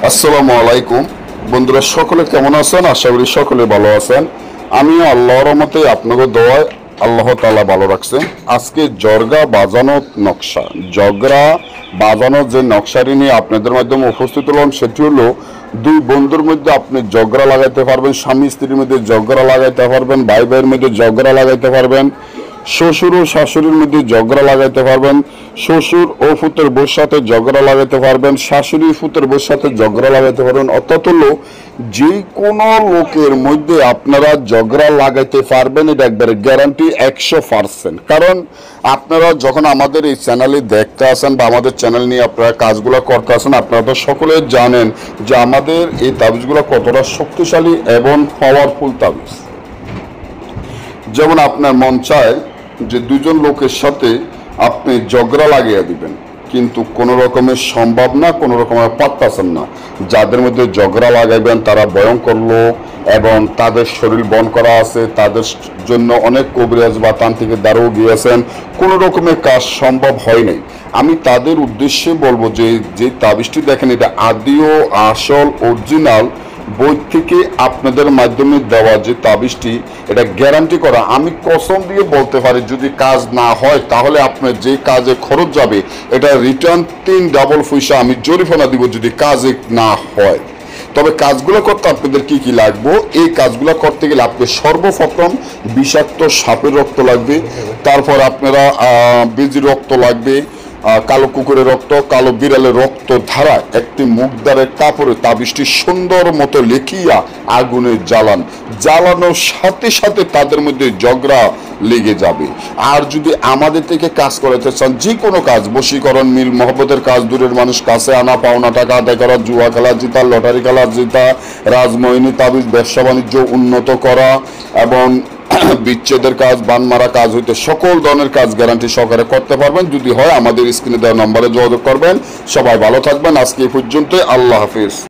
আসসালামু আলাইকুম বন্ধুরা, সকলে কেমন আছেন? আশা করি সকলে ভালো আছেন। আমিও আল্লাহর রহমতে আপনাদের দোয়ায় আল্লাহ তাআলা ভালো রাখছে। আজকে জর্গা বাজানোর নকশা, জগরা বাজানোর যে নকশাটি নিয়ে আপনাদের মাধ্যমে উপস্থিত হলাম, সেটি হলো দুই বন্ধুর মধ্যে আপনি জগরা লাগাইতে পারবেন, স্বামী স্ত্রীর মধ্যে জগরা লাগাইতে পারবেন, ভাই ভাইয়ের মধ্যে জগরা লাগাইতে পারবেন, শ্বশুর ও শাশুড়ির মধ্যে ঝগড়া লাগাইতে পারবেন, শ্বশুর ও ফুতের বউর সাথে ঝগড়া লাগাইতে পারবেন, শাশুড়ি ফুতের বউর সাথে ঝগড়া লাগাইতে পারবেন। অর্থাৎ হলো যে কোনো লোকের মধ্যে আপনারা ঝগড়া লাগাইতে পারবেন, এটা একবারে গ্যারান্টি 100%। কারণ আপনারা যখন আমাদের এই চ্যানেলে দেখতে আসেন বা আমাদের চ্যানেল নিয়ে আপনারা কাজগুলো করতে আসেন, আপনারা তো সকলে জানেন যে আমাদের এই তাবিজগুলো কতটা শক্তিশালী এবং পাওয়ারফুল তাবিজ। যেমন আপনার মন চায় যে দুজন লোকের সাথে আপনি ঝগড়া লাগিয়ে দিবেন, কিন্তু কোনো রকমের সম্ভব না, কোনো রকমের পারতেছেন না। যাদের মধ্যে ঝগড়া লাগাইবেন তারা ভয়ঙ্কর লোক এবং তাদের শরীর বন করা আছে, তাদের জন্য অনেক কবিরাজ বা তান্ত্রিকের দ্বারাও গিয়েছেন, কোনো রকমের কাজ সম্ভব হয় নাই। আমি তাদের উদ্দেশ্যে বলবো যে যে তাবিজটি দেখেন, এটা আদিও আসল অরিজিনাল বই থেকে আপনাদের মাধ্যমে দেওয়া যে তাবিজটি, এটা গ্যারান্টি করা। আমি কসম দিয়ে বলতে পারি যদি কাজ না হয় তাহলে আপনার যে কাজে খরচ যাবে এটা রিটার্ন 3 ডাবল পয়সা আমি জরিমানা দিব যদি কাজে না হয়। তবে কাজগুলো করতে আপনাদের কি কি লাগবে? এই কাজগুলো করতে গেলে আপনি সর্বপ্রথম বিষাক্ত সাপের রক্ত লাগবে, তারপর আপনারা বেজি রক্ত লাগবে, কালো কুকুরের রক্ত, কালো বিড়ালের রক্ত ধারা একটি মুখদারের কাপড়ে তাবিজটি সুন্দর মতো লেখিয়া আগুনে জ্বালানোর সাথে সাথে তাদের মধ্যে ঝগড়া লেগে যাবে। আর যদি আমাদের থেকে কাজ করাতে চান, যে কোনো কাজ, বশীকরণ, মিল মহব্বতের কাজ, দূরের মানুষ কাছে আনা, পাওনা টাকা আদায় করা, জুয়া খেলা জিতা, লটারি খেলা জিতা, রাজমোহিনী তাবিজ, ব্যবসা বাণিজ্য উন্নত করা এবং বিচ্ছেদের কাজ, বান মারা কাজ হইতে সকল ধরনের কাজ গ্যারান্টি সহকারে করতে পারবেন। যদি হয় আমাদের স্ক্রিনে দেওয়া নম্বরে যোগাযোগ করবেন। সবাই ভালো থাকবেন। আজকে এই পর্যন্ত। আল্লাহ হাফিজ।